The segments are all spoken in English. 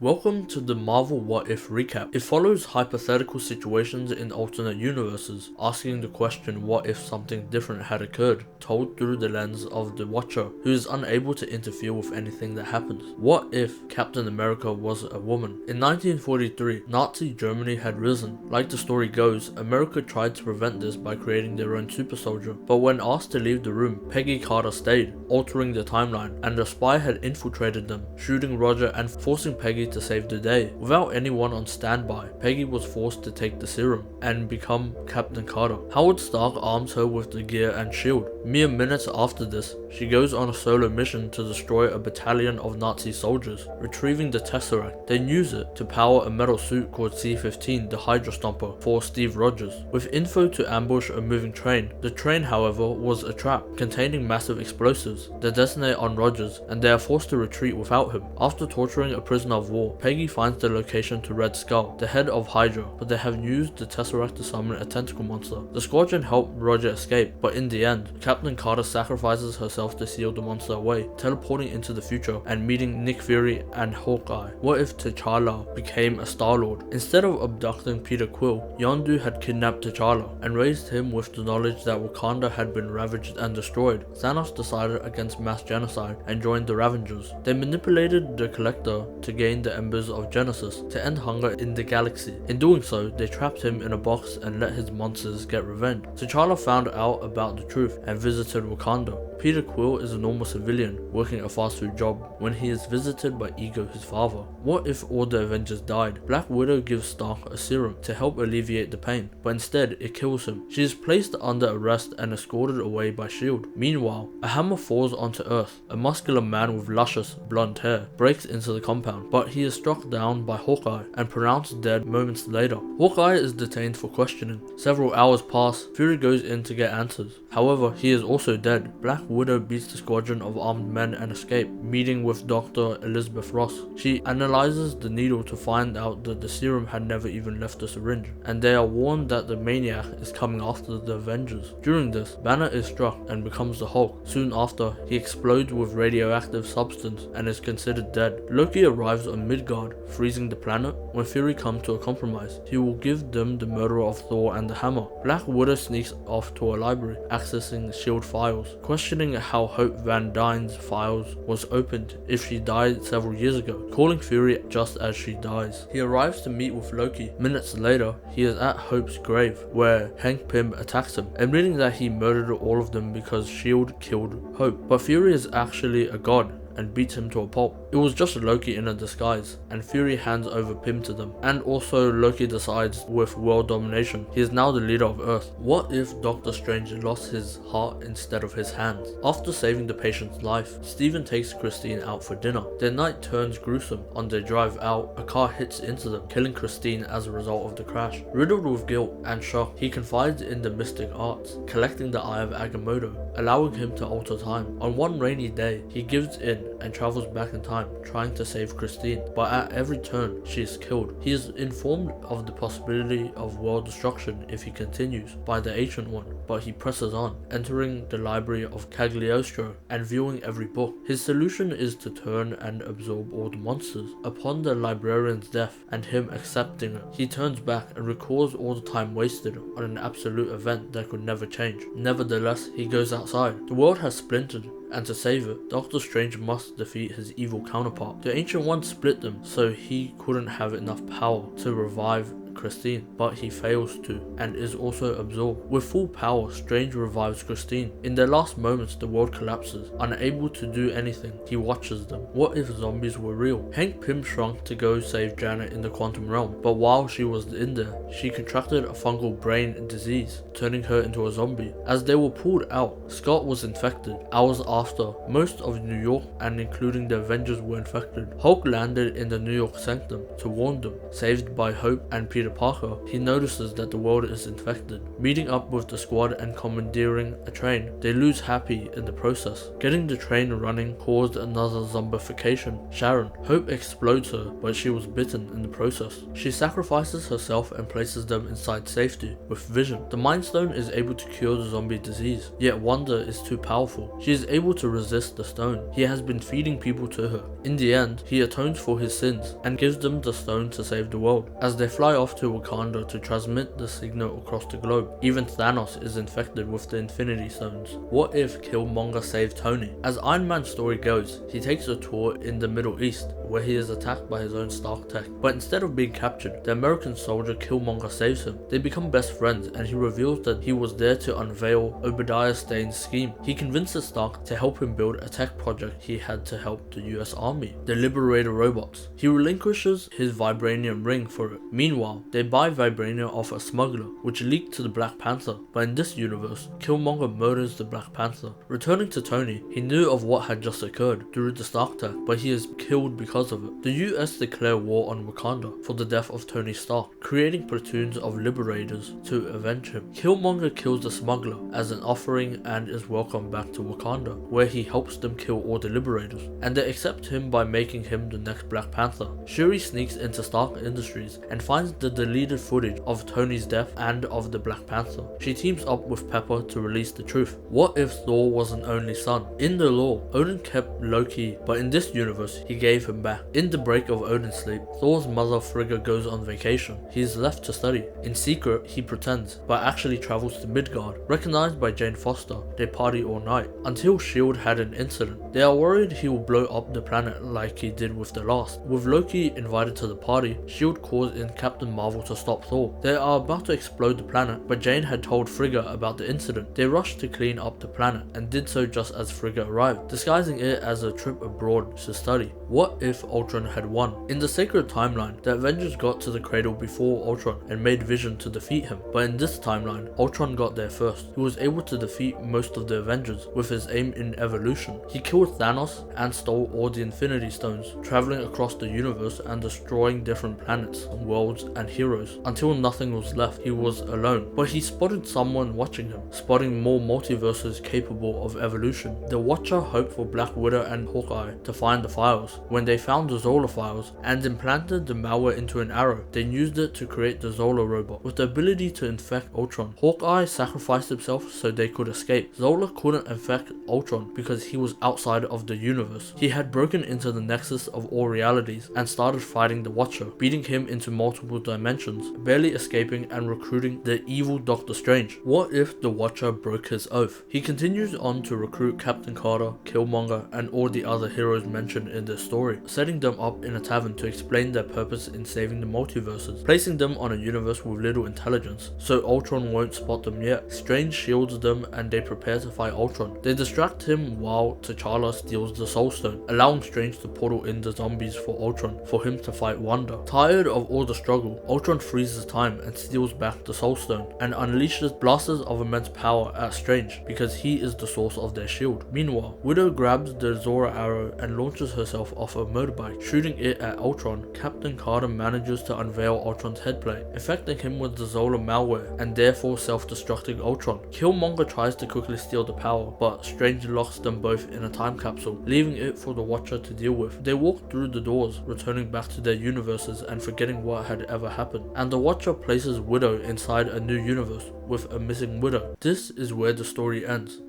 Welcome to the Marvel What If recap. It follows hypothetical situations in alternate universes, asking the question what if something different had occurred, told through the lens of the Watcher, who is unable to interfere with anything that happens. What if Captain America was a woman? In 1943, Nazi Germany had risen. Like the story goes, America tried to prevent this by creating their own super soldier, but when asked to leave the room, Peggy Carter stayed, altering the timeline, and a spy had infiltrated them, shooting Roger and forcing Peggy to save the day. Without anyone on standby, Peggy was forced to take the serum and become Captain Carter. Howard Stark arms her with the gear and shield. Mere minutes after this, she goes on a solo mission to destroy a battalion of Nazi soldiers, retrieving the Tesseract, then use it to power a metal suit called C-15, the Hydra Stomper, for Steve Rogers. With info to ambush a moving train, the train however was a trap, containing massive explosives. They detonate on Rogers, and they are forced to retreat without him. After torturing a prisoner of war, Peggy finds the location to Red Skull, the head of Hydra, but they have used the Tesseract to summon a tentacle monster. The squadron help Roger escape, but in the end, Captain Carter sacrifices herself to seal the monster away, teleporting into the future and meeting Nick Fury and Hawkeye. What if T'Challa became a Star-Lord? Instead of abducting Peter Quill, Yondu had kidnapped T'Challa and raised him with the knowledge that Wakanda had been ravaged and destroyed. Thanos decided against mass genocide and joined the Avengers. They manipulated the Collector to gain the embers of Genesis to end hunger in the galaxy. In doing so, they trapped him in a box and let his monsters get revenge. T'Challa found out about the truth and visited Wakanda. Peter Quill is a normal civilian working a fast food job when he is visited by Ego, his father. What if all the Avengers died? Black Widow gives Stark a serum to help alleviate the pain, but instead it kills him. She is placed under arrest and escorted away by S.H.I.E.L.D. Meanwhile, a hammer falls onto Earth. A muscular man with luscious blonde hair breaks into the compound, but he is struck down by Hawkeye and pronounced dead moments later. Hawkeye is detained for questioning. Several hours pass. Fury goes in to get answers. However, he is also dead. Black Widow beats the squadron of armed men and escape, meeting with Dr. Elizabeth Ross. She analyzes the needle to find out that the serum had never even left the syringe, and they are warned that the maniac is coming after the Avengers. During this, Banner is struck and becomes the Hulk. Soon after, he explodes with radioactive substance and is considered dead. Loki arrives on Midgard, freezing the planet. When Fury comes to a compromise, he will give them the murderer of Thor and the hammer. Black Widow sneaks off to a library, accessing S.H.I.E.L.D. files, questioning how Hope Van Dyne's files was opened if she died several years ago, calling Fury just as she dies. He arrives to meet with Loki. Minutes later, he is at Hope's grave, where Hank Pym attacks him, admitting that he murdered all of them because S.H.I.E.L.D. killed Hope. But Fury is actually a god and beats him to a pulp. It was just Loki in a disguise, and Fury hands over Pym to them. And also Loki decides with world domination, he is now the leader of Earth. What if Doctor Strange lost his heart instead of his hands? After saving the patient's life, Stephen takes Christine out for dinner. Their night turns gruesome. On their drive out, a car hits into them, killing Christine as a result of the crash. Riddled with guilt and shock, he confides in the mystic arts, collecting the Eye of Agamotto, allowing him to alter time. On one rainy day, he gives in and travels back in time, trying to save Christine, but at every turn she is killed. He is informed of the possibility of world destruction if he continues by the Ancient One, but he presses on, entering the library of Cagliostro and viewing every book. His solution is to turn and absorb all the monsters. Upon the librarian's death and him accepting it, he turns back and recalls all the time wasted on an absolute event that could never change. Nevertheless, he goes outside. The world has splintered, and to save it, Doctor Strange must defeat his evil counterpart. The Ancient One split them, so he couldn't have enough power to revive Christine, but he fails to, and is also absorbed. With full power, Strange revives Christine. In their last moments, the world collapses. Unable to do anything, he watches them. What if zombies were real? Hank Pym shrunk to go save Janet in the quantum realm, but while she was in there, she contracted a fungal brain disease, turning her into a zombie. As they were pulled out, Scott was infected. Hours after, most of New York and including the Avengers were infected. Hulk landed in the New York Sanctum to warn them, saved by Hope and Peter Peter Parker, he notices that the world is infected. Meeting up with the squad and commandeering a train, they lose Happy in the process. Getting the train running caused another zombification. Sharon. Hope explodes her, but she was bitten in the process. She sacrifices herself and places them inside safety with Vision. The Mind Stone is able to cure the zombie disease, yet Wanda is too powerful. She is able to resist the stone. He has been feeding people to her. In the end, he atones for his sins and gives them the stone to save the world. As they fly off to Wakanda to transmit the signal across the globe, even Thanos is infected with the Infinity Stones. What if Killmonger saved Tony? As Iron Man's story goes, he takes a tour in the Middle East, where he is attacked by his own Stark tech. But instead of being captured, the American soldier Killmonger saves him. They become best friends, and he reveals that he was there to unveil Obadiah Stane's scheme. He convinces Stark to help him build a tech project he had to help the US Army, the Liberator robots. He relinquishes his vibranium ring for it. Meanwhile, they buy vibranium off a smuggler, which leaked to the Black Panther. But in this universe, Killmonger murders the Black Panther. Returning to Tony, he knew of what had just occurred through the Stark tech, but he is killed because of it. The US declare war on Wakanda for the death of Tony Stark, creating platoons of liberators to avenge him. Killmonger kills the smuggler as an offering and is welcomed back to Wakanda, where he helps them kill all the liberators, and they accept him by making him the next Black Panther. Shuri sneaks into Stark Industries and finds the deleted footage of Tony's death and of the Black Panther. She teams up with Pepper to release the truth. What if Thor was an only son? In the lore, Odin kept Loki, but in this universe, he gave him back. In the break of Odin's sleep, Thor's mother Frigga goes on vacation. He is left to study. In secret, he pretends, but actually travels to Midgard. Recognized by Jane Foster, they party all night, until S.H.I.E.L.D. had an incident. They are worried he will blow up the planet like he did with the last. With Loki invited to the party, S.H.I.E.L.D. calls in Captain Marvel to stop Thor. They are about to explode the planet, but Jane had told Frigga about the incident. They rushed to clean up the planet, and did so just as Frigga arrived, disguising it as a trip abroad to study. What if Ultron had won? In the sacred timeline, the Avengers got to the cradle before Ultron and made Vision to defeat him, but in this timeline, Ultron got there first. He was able to defeat most of the Avengers with his aim in evolution. He killed Thanos and stole all the Infinity Stones, traveling across the universe and destroying different planets, worlds and heroes, until nothing was left. He was alone, but he spotted someone watching him, spotting more multiverses capable of evolution. The Watcher hoped for Black Widow and Hawkeye to find the files. When they found the Zola files and implanted the malware into an arrow, they used it to create the Zola robot with the ability to infect Ultron. Hawkeye sacrificed himself so they could escape. Zola couldn't infect Ultron because he was outside of the universe. He had broken into the nexus of all realities and started fighting the Watcher, beating him into multiple dimensions, barely escaping and recruiting the evil Doctor Strange. What if the Watcher broke his oath? He continues on to recruit Captain Carter, Killmonger, and all the other heroes mentioned in this story, setting them up in a tavern to explain their purpose in saving the multiverses, placing them on a universe with little intelligence, so Ultron won't spot them yet. Strange shields them and they prepare to fight Ultron. They distract him while T'Challa steals the Soul Stone, allowing Strange to portal in the zombies for Ultron for him to fight Wanda. Tired of all the struggle, Ultron freezes time and steals back the Soul Stone and unleashes blasters of immense power at Strange because he is the source of their shield. Meanwhile, Widow grabs the Zora arrow and launches herself off a motorbike, shooting it at Ultron. Captain Carter manages to unveil Ultron's headplate, infecting him with the Zola malware and therefore self-destructing Ultron. Killmonger tries to quickly steal the power, but Strange locks them both in a time capsule, leaving it for the Watcher to deal with. They walk through the doors, returning back to their universes and forgetting what had ever happened, and the Watcher places Widow inside a new universe with a missing Widow. This is where the story ends.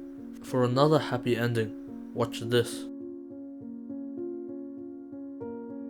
For another happy ending, watch this.